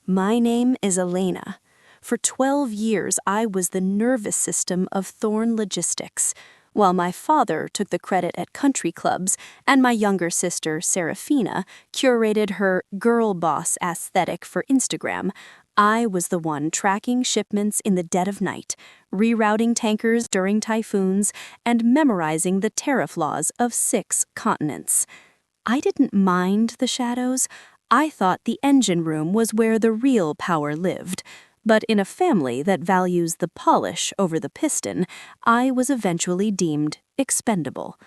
My name is Elena. For 12 years, I was the nervous system of Thorn Logistics. While my father took the credit at country clubs and my younger sister, Serafina, curated her girl boss aesthetic for Instagram, I was the one tracking shipments in the dead of night, rerouting tankers during typhoons, and memorizing the tariff laws of 6 continents. I didn't mind the shadows. I thought the engine room was where the real power lived. But in a family that values the polish over the piston, I was eventually deemed expendable.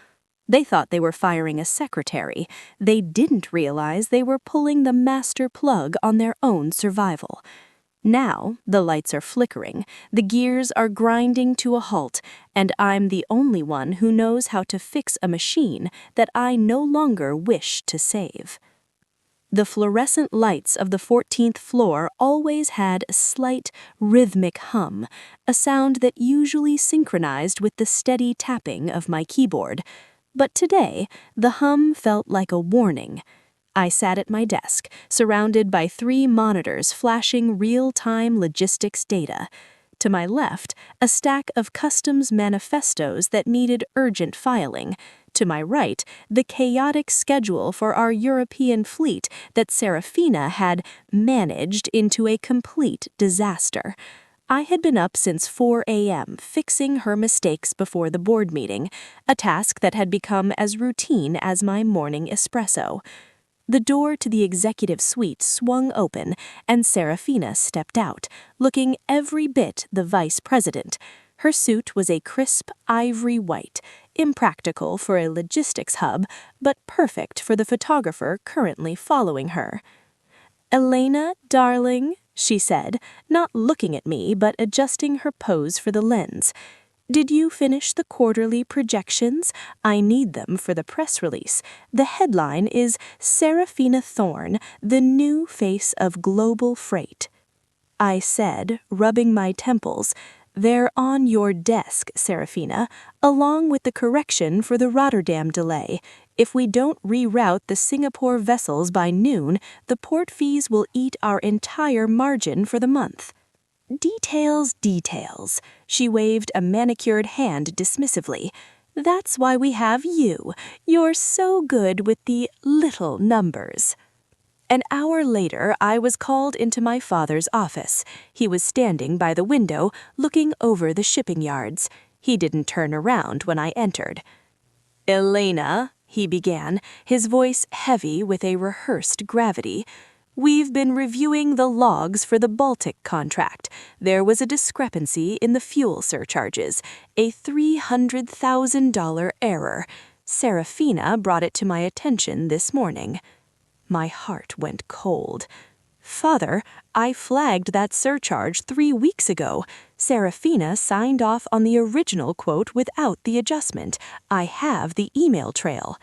They thought they were firing a secretary. They didn't realize they were pulling the master plug on their own survival. Now, the lights are flickering, the gears are grinding to a halt, and I'm the only one who knows how to fix a machine that I no longer wish to save. The fluorescent lights of the 14th floor always had a slight, rhythmic hum, a sound that usually synchronized with the steady tapping of my keyboard. But today, the hum felt like a warning. I sat at my desk, surrounded by 3 monitors flashing real-time logistics data. To my left, a stack of customs manifestos that needed urgent filing. To my right, the chaotic schedule for our European fleet that Serafina had managed into a complete disaster. I had been up since 4 a.m. fixing her mistakes before the board meeting, a task that had become as routine as my morning espresso. The door to the executive suite swung open, and Serafina stepped out, looking every bit the vice president. Her suit was a crisp ivory white, impractical for a logistics hub, but perfect for the photographer currently following her. "Elena, darling," she said, not looking at me but adjusting her pose for the lens. "Did you finish the quarterly projections? I need them for the press release. The headline is Serafina Thorn, the new face of global freight." I said, rubbing my temples, "They're on your desk, Serafina, along with the correction for the Rotterdam delay. If we don't reroute the Singapore vessels by noon, the port fees will eat our entire margin for the month." "Details, details." She waved a manicured hand dismissively. "That's why we have you. You're so good with the little numbers." An hour later, I was called into my father's office. He was standing by the window, looking over the shipping yards. He didn't turn around when I entered. "Elena," he began, his voice heavy with a rehearsed gravity, "we've been reviewing the logs for the Baltic contract. There was a discrepancy in the fuel surcharges, a $300,000 error. Serafina brought it to my attention this morning." My heart went cold. "Father, I flagged that surcharge 3 weeks ago. Serafina signed off on the original quote without the adjustment. I have the email trail."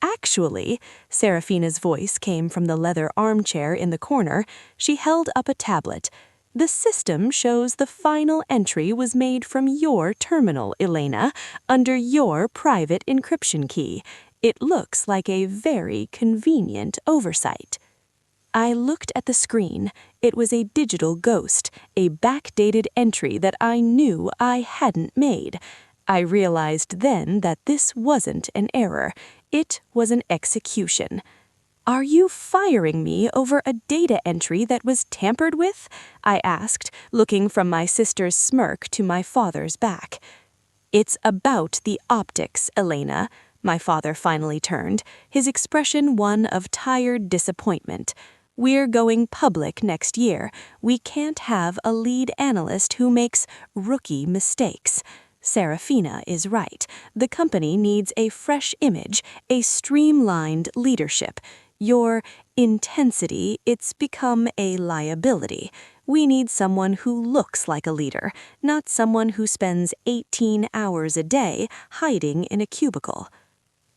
"Actually," Serafina's voice came from the leather armchair in the corner. She held up a tablet. "The system shows the final entry was made from your terminal, Elena, under your private encryption key. It looks like a very convenient oversight." I looked at the screen. It was a digital ghost, a backdated entry that I knew I hadn't made. I realized then that this wasn't an error. It was an execution. "Are you firing me over a data entry that was tampered with?" I asked, looking from my sister's smirk to my father's back. "It's about the optics, Elena." My father finally turned, his expression one of tired disappointment. "We're going public next year. We can't have a lead analyst who makes rookie mistakes. Serafina is right. The company needs a fresh image, a streamlined leadership. Your intensity, it's become a liability. We need someone who looks like a leader, not someone who spends 18 hours a day hiding in a cubicle."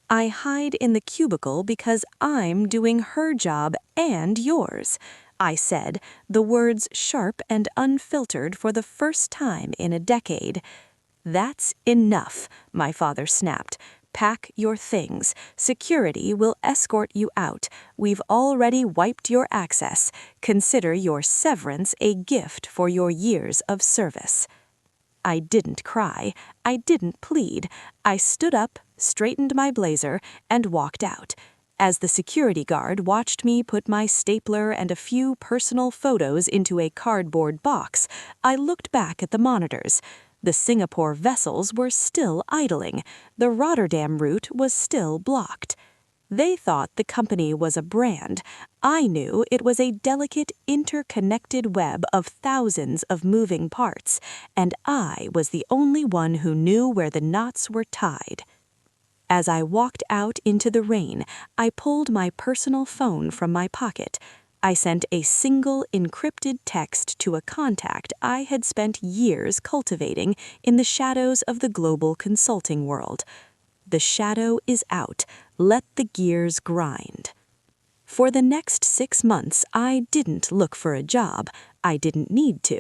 "I hide in the cubicle because I'm doing her job and yours," I said, the words sharp and unfiltered for the first time in a decade. "That's enough," my father snapped. Pack your things. Security will escort you out. We've already wiped your access. Consider your severance a gift for your years of service." I didn't cry. I didn't plead. I stood up, straightened my blazer, and walked out. As the security guard watched me put my stapler and a few personal photos into a cardboard box, I looked back at the monitors. The Singapore vessels were still idling. The Rotterdam route was still blocked. They thought the company was a brand. I knew it was a delicate, interconnected web of thousands of moving parts, and I was the only one who knew where the knots were tied. As I walked out into the rain, I pulled my personal phone from my pocket. I sent a single encrypted text to a contact I had spent years cultivating in the shadows of the global consulting world. The shadow is out. Let the gears grind. For the next 6 months, I didn't look for a job. I didn't need to.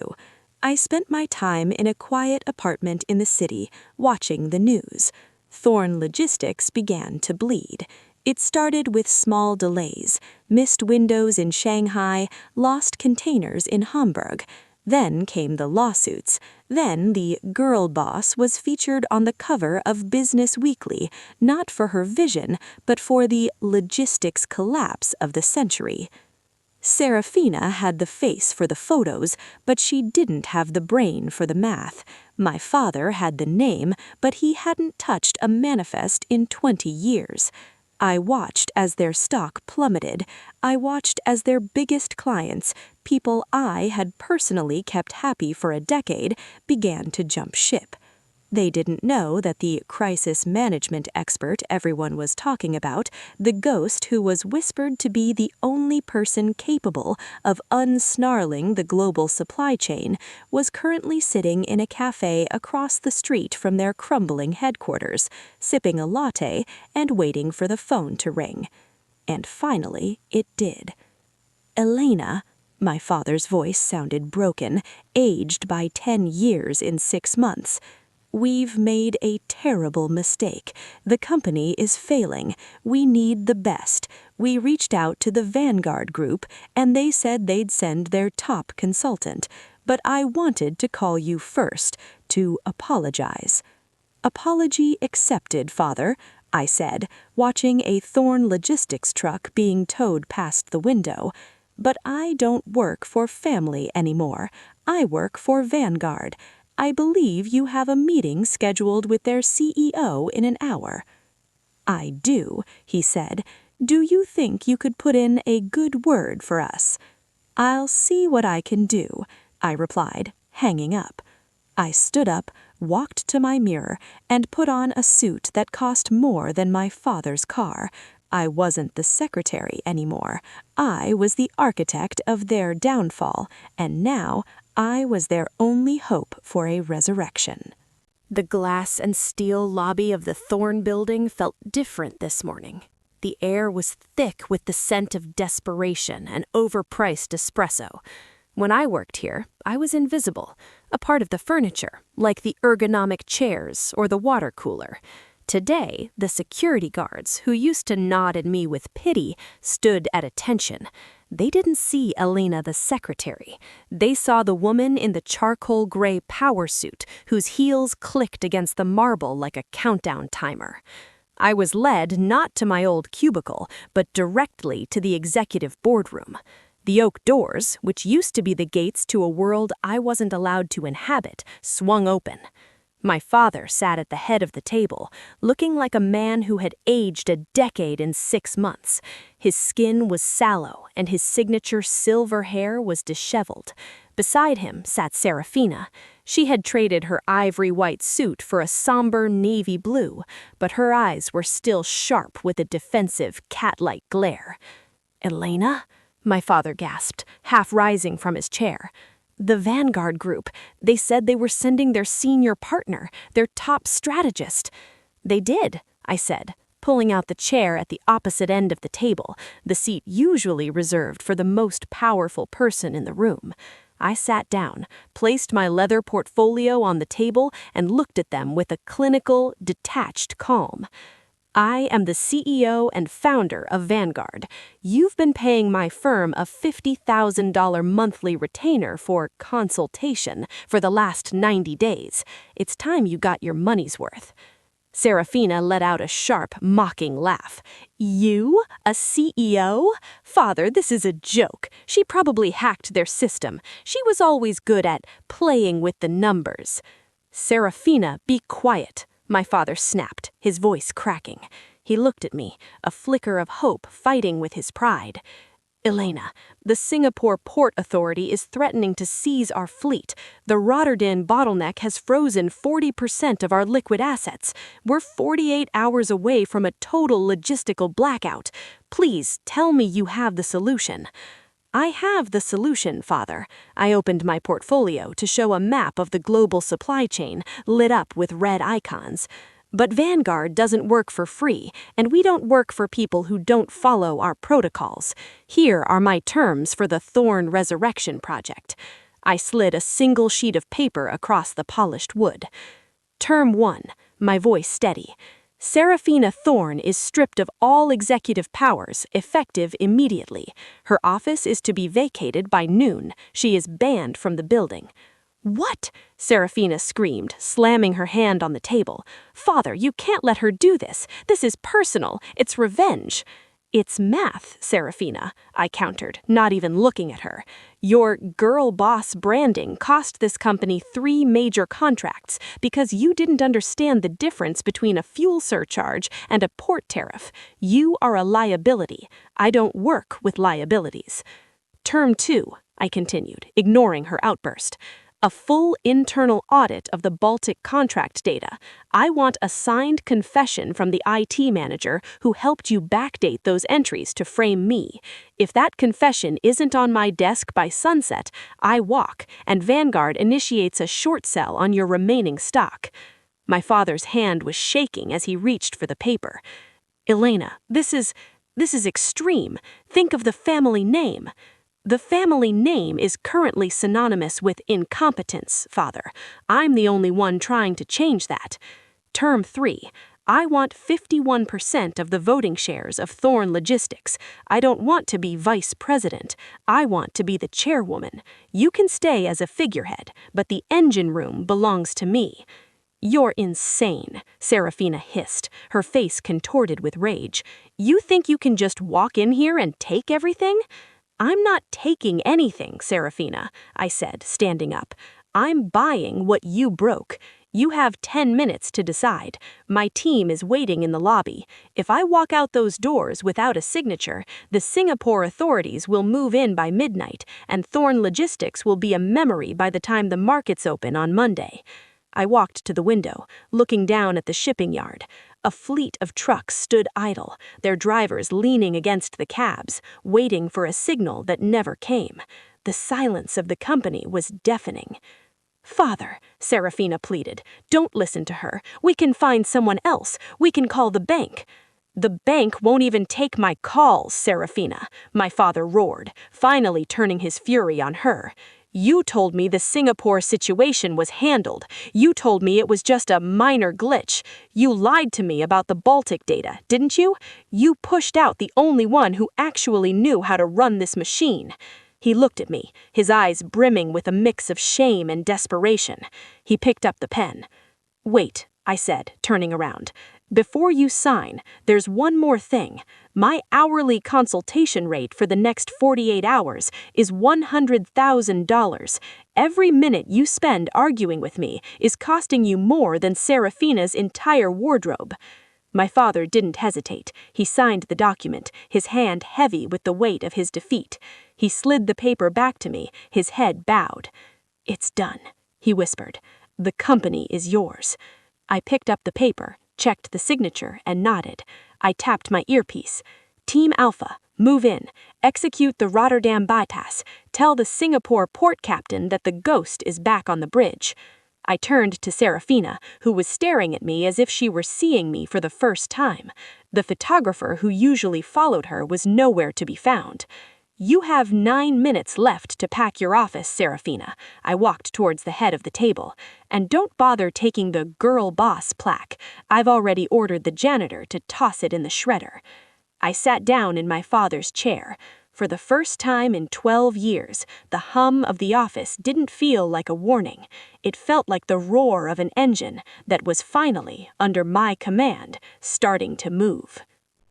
I spent my time in a quiet apartment in the city, watching the news. Thorn Logistics began to bleed. It started with small delays, missed windows in Shanghai, lost containers in Hamburg. Then came the lawsuits. Then the girl boss was featured on the cover of Business Weekly, not for her vision, but for the logistics collapse of the century. Serafina had the face for the photos, but she didn't have the brain for the math. My father had the name, but he hadn't touched a manifest in 20 years. I watched as their stock plummeted. I watched as their biggest clients, people I had personally kept happy for a decade, began to jump ship. They didn't know that the crisis management expert everyone was talking about, the ghost who was whispered to be the only person capable of unsnarling the global supply chain, was currently sitting in a cafe across the street from their crumbling headquarters, sipping a latte and waiting for the phone to ring. And finally, it did. "Elena," my father's voice sounded broken, aged by 10 years in 6 months. "We've made a terrible mistake. The company is failing. We need the best. We reached out to the Vanguard Group, and they said they'd send their top consultant. But I wanted to call you first, to apologize." "Apology accepted, Father," I said, watching a Thorn Logistics truck being towed past the window. "But I don't work for family anymore. I work for Vanguard. I believe you have a meeting scheduled with their CEO in an hour." "I do," he said. "Do you think you could put in a good word for us?" "I'll see what I can do," I replied, hanging up. I stood up, walked to my mirror, and put on a suit that cost more than my father's car. I wasn't the secretary anymore. I was the architect of their downfall, and now I was their only hope for a resurrection. The glass and steel lobby of the Thorn building felt different this morning. The air was thick with the scent of desperation and overpriced espresso. When I worked here, I was invisible, a part of the furniture, like the ergonomic chairs or the water cooler. Today, the security guards, who used to nod at me with pity, stood at attention. They didn't see Elena the secretary. They saw the woman in the charcoal gray power suit, whose heels clicked against the marble like a countdown timer. I was led not to my old cubicle, but directly to the executive boardroom. The oak doors, which used to be the gates to a world I wasn't allowed to inhabit, swung open. My father sat at the head of the table, looking like a man who had aged a decade in 6 months. His skin was sallow, and his signature silver hair was disheveled. Beside him sat Serafina. She had traded her ivory-white suit for a somber navy blue, but her eyes were still sharp with a defensive, cat-like glare. "Elena?" my father gasped, half rising from his chair. "The Vanguard Group. They said they were sending their senior partner, their top strategist." "They did," I said, pulling out the chair at the opposite end of the table, the seat usually reserved for the most powerful person in the room. I sat down, placed my leather portfolio on the table, and looked at them with a clinical, detached calm. I am the CEO and founder of Vanguard. You've been paying my firm a $50,000 monthly retainer for consultation for the last 90 days. It's time you got your money's worth." Serafina let out a sharp, mocking laugh. "You? A CEO? Father, this is a joke. She probably hacked their system. She was always good at playing with the numbers." "Serafina, be quiet," my father snapped, his voice cracking. He looked at me, a flicker of hope fighting with his pride. "Elena, the Singapore Port Authority is threatening to seize our fleet. The Rotterdam bottleneck has frozen 40% of our liquid assets. We're 48 hours away from a total logistical blackout. Please tell me you have the solution." "I have the solution, Father." I opened my portfolio to show a map of the global supply chain lit up with red icons. "But Vanguard doesn't work for free, and we don't work for people who don't follow our protocols. Here are my terms for the Thorn Resurrection Project." I slid a single sheet of paper across the polished wood. Term 1, my voice steady. Serafina Thorn is stripped of all executive powers, effective immediately. Her office is to be vacated by noon. She is banned from the building. "What?" Serafina screamed, slamming her hand on the table. "Father, you can't let her do this. This is personal. It's revenge." "It's math, Serafina," I countered, not even looking at her. "Your girl boss branding cost this company 3 major contracts because you didn't understand the difference between a fuel surcharge and a port tariff. You are a liability. I don't work with liabilities." Term 2, I continued, ignoring her outburst. "A full internal audit of the Baltic contract data. I want a signed confession from the IT manager who helped you backdate those entries to frame me. If that confession isn't on my desk by sunset, I walk, and Vanguard initiates a short sell on your remaining stock." My father's hand was shaking as he reached for the paper. "Elena, this is extreme. Think of the family name." "The family name is currently synonymous with incompetence, Father. I'm the only one trying to change that." Term 3, I want 51% of the voting shares of Thorn Logistics. I don't want to be vice president. I want to be the chairwoman. You can stay as a figurehead, but the engine room belongs to me." "You're insane," Serafina hissed, her face contorted with rage. "You think you can just walk in here and take everything?" "I'm not taking anything, Serafina," I said, standing up. "I'm buying what you broke. You have 10 minutes to decide. My team is waiting in the lobby. If I walk out those doors without a signature, the Singapore authorities will move in by midnight, and Thorn Logistics will be a memory by the time the markets open on Monday." I walked to the window, looking down at the shipping yard. A fleet of trucks stood idle, their drivers leaning against the cabs, waiting for a signal that never came. The silence of the company was deafening. "Father," Serafina pleaded, "don't listen to her. We can find someone else. We can call the bank." "The bank won't even take my calls, Serafina," my father roared, finally turning his fury on her. "You told me the Singapore situation was handled. You told me it was just a minor glitch. You lied to me about the Baltic data, didn't you? You pushed out the only one who actually knew how to run this machine." He looked at me, his eyes brimming with a mix of shame and desperation. He picked up the pen. "Wait," I said, turning around. "Before you sign, there's one more thing. My hourly consultation rate for the next 48 hours is $100,000. Every minute you spend arguing with me is costing you more than Serafina's entire wardrobe." My father didn't hesitate. He signed the document, his hand heavy with the weight of his defeat. He slid the paper back to me, his head bowed. "It's done," he whispered. "The company is yours." I picked up the paper, checked the signature, and nodded. I tapped my earpiece. "Team Alpha, move in. Execute the Rotterdam bypass. Tell the Singapore port captain that the ghost is back on the bridge." I turned to Serafina, who was staring at me as if she were seeing me for the first time. The photographer who usually followed her was nowhere to be found. "You have 9 minutes left to pack your office, Serafina." I walked towards the head of the table. "And don't bother taking the Girl Boss plaque. I've already ordered the janitor to toss it in the shredder." I sat down in my father's chair. For the first time in 12 years, the hum of the office didn't feel like a warning. It felt like the roar of an engine that was finally, under my command, starting to move.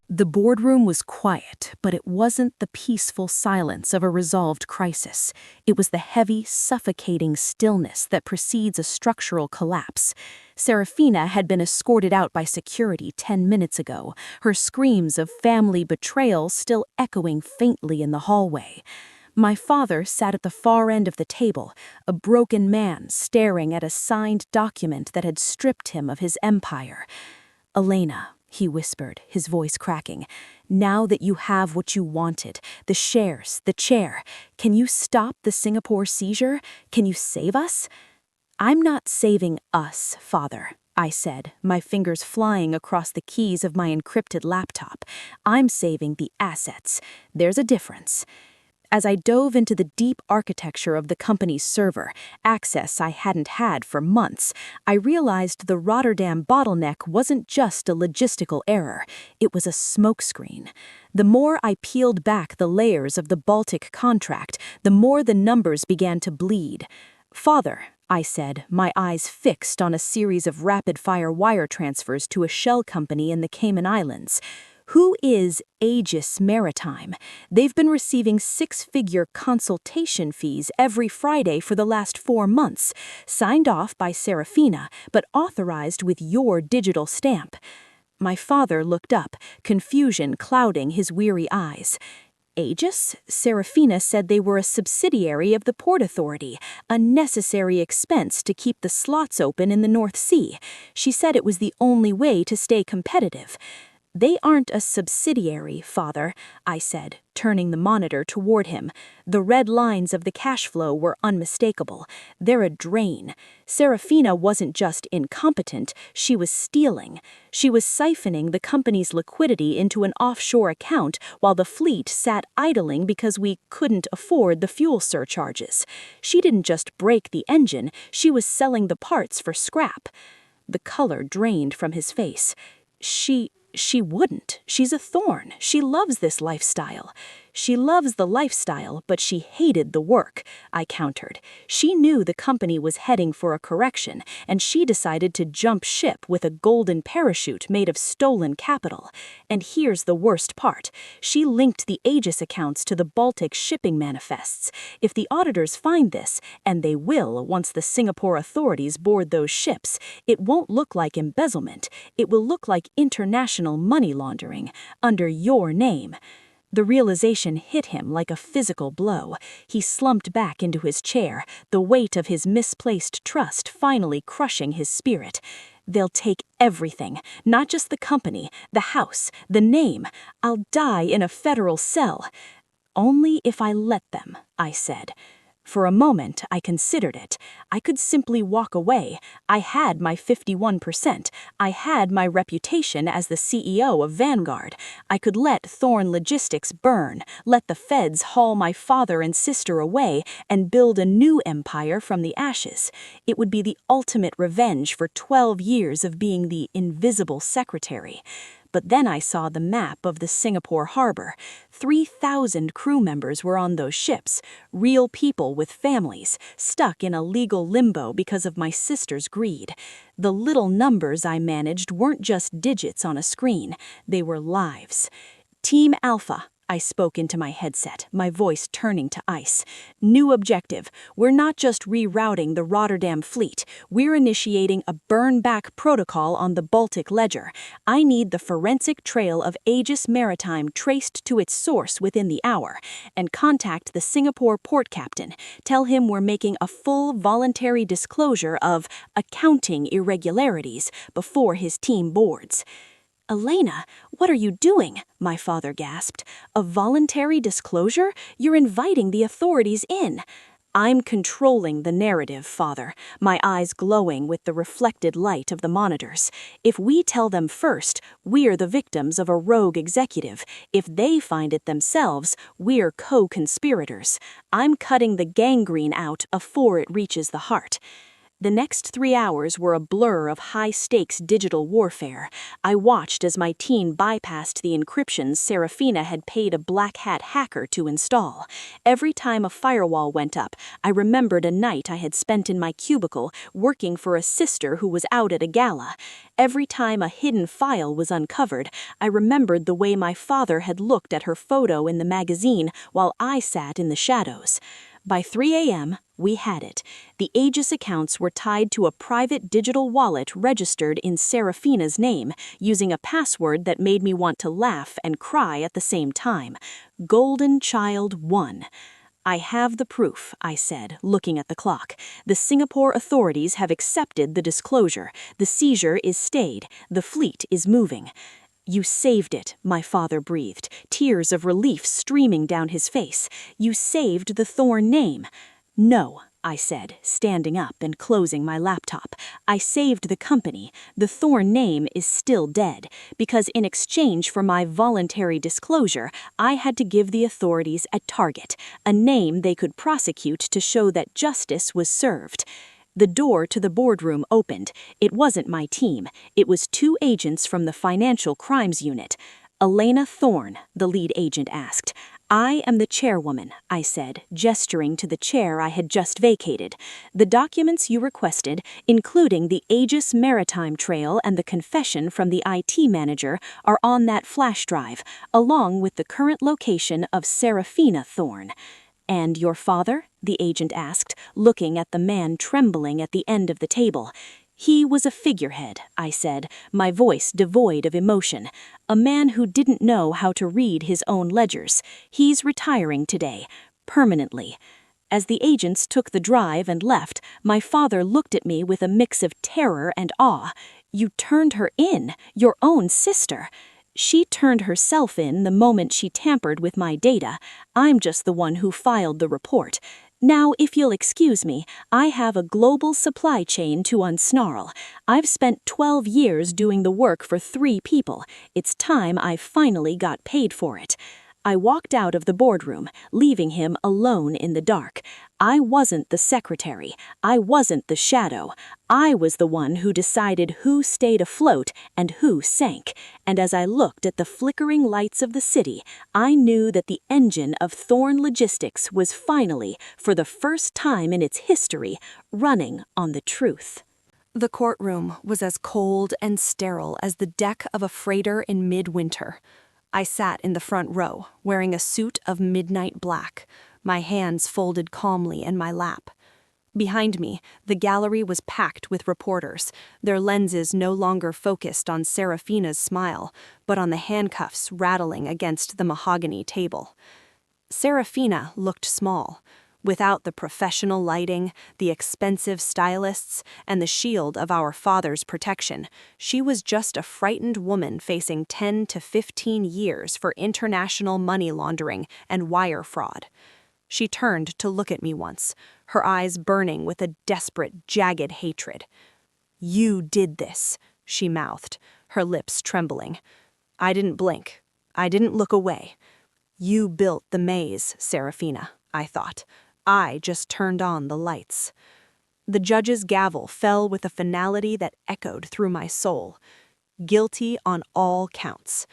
The boardroom was quiet, but it wasn't the peaceful silence of a resolved crisis. It was the heavy, suffocating stillness that precedes a structural collapse. Serafina had been escorted out by security 10 minutes ago, her screams of family betrayal still echoing faintly in the hallway. My father sat at the far end of the table, a broken man staring at a signed document that had stripped him of his empire. "Elena," he whispered, his voice cracking, "now that you have what you wanted, the shares, the chair, can you stop the Singapore seizure? Can you save us?" "I'm not saving us, Father," I said, my fingers flying across the keys of my encrypted laptop. "I'm saving the assets. There's a difference." As I dove into the deep architecture of the company's server, access I hadn't had for months, I realized the Rotterdam bottleneck wasn't just a logistical error, it was a smokescreen. The more I peeled back the layers of the Baltic contract, the more the numbers began to bleed. "Father," I said, my eyes fixed on a series of rapid-fire wire transfers to a shell company in the Cayman Islands, "who is Aegis Maritime? They've been receiving 6-figure consultation fees every Friday for the last 4 months, signed off by Serafina, but authorized with your digital stamp." My father looked up, confusion clouding his weary eyes. "Aegis? Serafina said they were a subsidiary of the Port Authority, a necessary expense to keep the slots open in the North Sea. She said it was the only way to stay competitive." "They aren't a subsidiary, Father," I said, turning the monitor toward him. The red lines of the cash flow were unmistakable. "They're a drain. Serafina wasn't just incompetent, she was stealing. She was siphoning the company's liquidity into an offshore account while the fleet sat idling because we couldn't afford the fuel surcharges. She didn't just break the engine, she was selling the parts for scrap." The color drained from his face. She wouldn't. She's a thorn. She loves this lifestyle." "She loves the lifestyle, but she hated the work," I countered. "She knew the company was heading for a correction, and she decided to jump ship with a golden parachute made of stolen capital. And here's the worst part. She linked the Aegis accounts to the Baltic shipping manifests. If the auditors find this, and they will once the Singapore authorities board those ships, it won't look like embezzlement. It will look like international money laundering, under your name." The realization hit him like a physical blow. He slumped back into his chair, the weight of his misplaced trust finally crushing his spirit. "They'll take everything, not just the company, the house, the name. I'll die in a federal cell." "Only if I let them," I said. For a moment, I considered it. I could simply walk away. I had my 51%. I had my reputation as the CEO of Vanguard. I could let Thorn Logistics burn, let the feds haul my father and sister away, and build a new empire from the ashes. It would be the ultimate revenge for 12 years of being the invisible secretary. But then I saw the map of the Singapore harbor. 3,000 crew members were on those ships, real people with families, stuck in a legal limbo because of my sister's greed. The little numbers I managed weren't just digits on a screen, they were lives. "Team Alpha," I spoke into my headset, my voice turning to ice. "New objective. We're not just rerouting the Rotterdam fleet. We're initiating a burn-back protocol on the Baltic ledger. I need the forensic trail of Aegis Maritime traced to its source within the hour. And contact the Singapore port captain. Tell him we're making a full voluntary disclosure of accounting irregularities before his team boards." "Elena, what are you doing?" my father gasped. "A voluntary disclosure? You're inviting the authorities in." I'm controlling the narrative, Father, my eyes glowing with the reflected light of the monitors. If we tell them first, we're the victims of a rogue executive. If they find it themselves, we're co-conspirators. I'm cutting the gangrene out afore it reaches the heart. The next 3 hours were a blur of high-stakes digital warfare. I watched as my team bypassed the encryptions Serafina had paid a black-hat hacker to install. Every time a firewall went up, I remembered a night I had spent in my cubicle working for a sister who was out at a gala. Every time a hidden file was uncovered, I remembered the way my father had looked at her photo in the magazine while I sat in the shadows. By 3 a.m., we had it. The Aegis accounts were tied to a private digital wallet registered in Serafina's name, using a password that made me want to laugh and cry at the same time. Golden Child 1. I have the proof, I said, looking at the clock. The Singapore authorities have accepted the disclosure. The seizure is stayed. The fleet is moving. You saved it, my father breathed, tears of relief streaming down his face. You saved the Thorn name. No, I said, standing up and closing my laptop. I saved the company. The Thorn name is still dead, because in exchange for my voluntary disclosure, I had to give the authorities a target, a name they could prosecute to show that justice was served. The door to the boardroom opened. It wasn't my team. It was 2 agents from the Financial Crimes Unit. Elena Thorne, the lead agent asked. I am the chairwoman, I said, gesturing to the chair I had just vacated. The documents you requested, including the Aegis Maritime Trail and the confession from the IT manager, are on that flash drive, along with the current location of Serafina Thorne. And your father? The agent asked, looking at the man trembling at the end of the table. He was a figurehead, I said, my voice devoid of emotion. A man who didn't know how to read his own ledgers. He's retiring today, permanently. As the agents took the drive and left, my father looked at me with a mix of terror and awe. You turned her in, your own sister. She turned herself in the moment she tampered with my data. I'm just the one who filed the report. Now, if you'll excuse me, I have a global supply chain to unsnarl. I've spent 12 years doing the work for 3 people. It's time I finally got paid for it. I walked out of the boardroom, leaving him alone in the dark. I wasn't the secretary. I wasn't the shadow. I was the one who decided who stayed afloat and who sank. And as I looked at the flickering lights of the city, I knew that the engine of Thorn Logistics was finally, for the first time in its history, running on the truth. The courtroom was as cold and sterile as the deck of a freighter in midwinter. I sat in the front row, wearing a suit of midnight black, my hands folded calmly in my lap. Behind me, the gallery was packed with reporters, their lenses no longer focused on Serafina's smile, but on the handcuffs rattling against the mahogany table. Serafina looked small. Without the professional lighting, the expensive stylists, and the shield of our father's protection, she was just a frightened woman facing 10 to 15 years for international money laundering and wire fraud. She turned to look at me once, her eyes burning with a desperate, jagged hatred. "You did this," she mouthed, her lips trembling. I didn't blink. I didn't look away. "You built the maze, Serafina," I thought. I just turned on the lights. The judge's gavel fell with a finality that echoed through my soul. Guilty on all counts.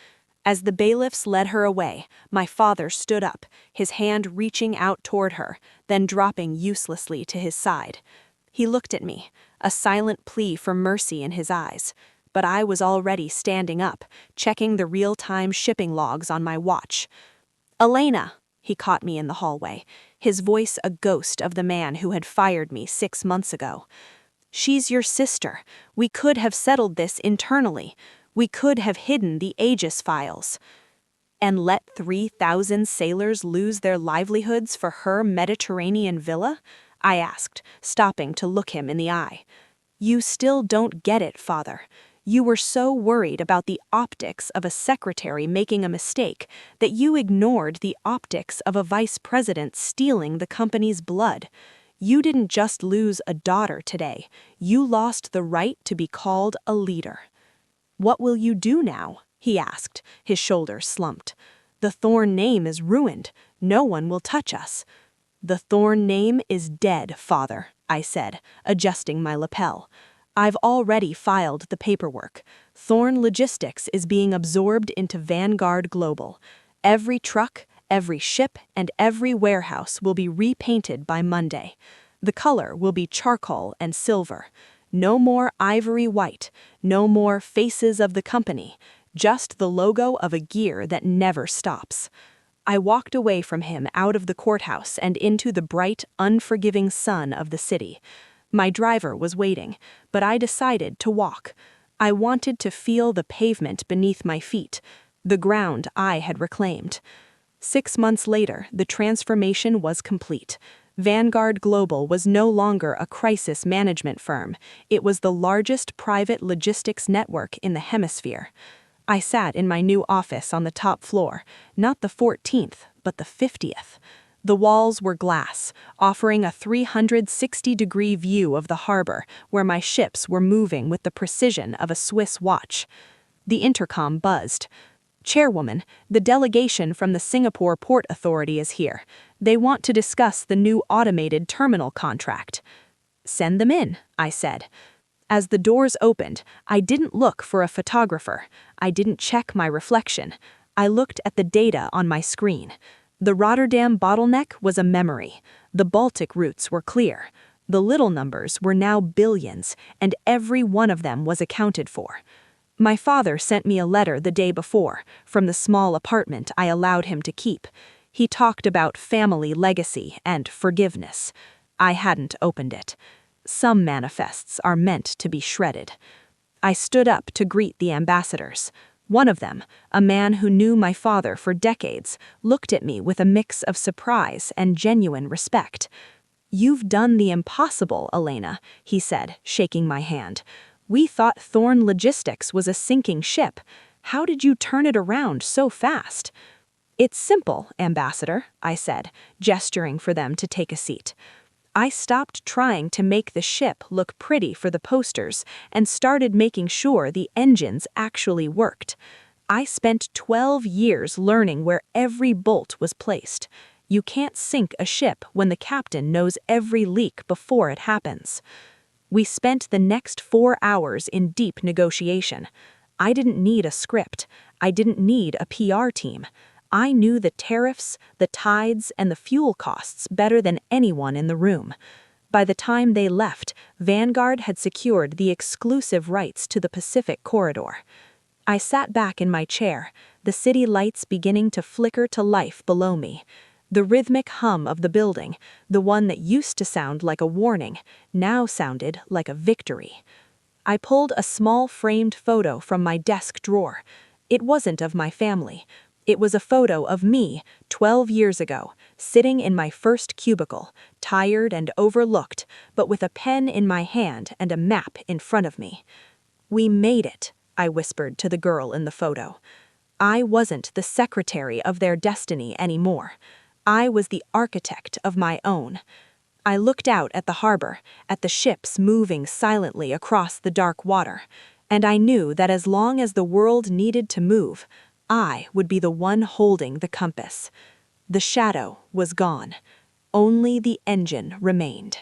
As the bailiffs led her away, my father stood up, his hand reaching out toward her, then dropping uselessly to his side. He looked at me, a silent plea for mercy in his eyes. But I was already standing up, checking the real-time shipping logs on my watch. "Elena!" He caught me in the hallway, his voice a ghost of the man who had fired me 6 months ago. "She's your sister. We could have settled this internally. We could have hidden the Aegis files." "And let 3,000 sailors lose their livelihoods for her Mediterranean villa?" I asked, stopping to look him in the eye. "You still don't get it, Father. You were so worried about the optics of a secretary making a mistake that you ignored the optics of a vice president stealing the company's blood. You didn't just lose a daughter today, you lost the right to be called a leader. "What will you do now?" he asked, his shoulders slumped. "The Thorn name is ruined. No one will touch us." "The Thorn name is dead, Father," I said, adjusting my lapel. "I've already filed the paperwork. Thorn Logistics is being absorbed into Vanguard Global. Every truck, every ship, and every warehouse will be repainted by Monday. The color will be charcoal and silver. No more ivory white, no more faces of the company, just the logo of a gear that never stops." I walked away from him out of the courthouse and into the bright, unforgiving sun of the city. My driver was waiting, but I decided to walk. I wanted to feel the pavement beneath my feet, the ground I had reclaimed. 6 months later, the transformation was complete. Vanguard Global was no longer a crisis management firm. It was the largest private logistics network in the hemisphere. I sat in my new office on the top floor, not the 14th, but the 50th. The walls were glass, offering a 360-degree view of the harbor, where my ships were moving with the precision of a Swiss watch. The intercom buzzed. "Chairwoman, the delegation from the Singapore Port Authority is here. They want to discuss the new automated terminal contract." "Send them in," I said. As the doors opened, I didn't look for a photographer. I didn't check my reflection. I looked at the data on my screen. The Rotterdam bottleneck was a memory. The Baltic routes were clear. The little numbers were now billions, and every one of them was accounted for. My father sent me a letter the day before, from the small apartment I allowed him to keep. He talked about family legacy and forgiveness. I hadn't opened it. Some manifests are meant to be shredded. I stood up to greet the ambassadors. One of them, a man who knew my father for decades, looked at me with a mix of surprise and genuine respect. "You've done the impossible, Elena," he said, shaking my hand. "We thought Thorn Logistics was a sinking ship. How did you turn it around so fast?" "It's simple, Ambassador," I said, gesturing for them to take a seat. I stopped trying to make the ship look pretty for the posters and started making sure the engines actually worked. I spent 12 years learning where every bolt was placed. You can't sink a ship when the captain knows every leak before it happens. We spent the next 4 hours in deep negotiation. I didn't need a script. I didn't need a PR team. I knew the tariffs, the tides, and the fuel costs better than anyone in the room. By the time they left, Vanguard had secured the exclusive rights to the Pacific corridor. I sat back in my chair, the city lights beginning to flicker to life below me. The rhythmic hum of the building, the one that used to sound like a warning, now sounded like a victory. I pulled a small framed photo from my desk drawer. It wasn't of my family. It was a photo of me, 12 years ago, sitting in my first cubicle, tired and overlooked, but with a pen in my hand and a map in front of me. "We made it," I whispered to the girl in the photo. I wasn't the secretary of their destiny anymore. I was the architect of my own. I looked out at the harbor, at the ships moving silently across the dark water, and I knew that as long as the world needed to move, I would be the one holding the compass. The shadow was gone. Only the engine remained.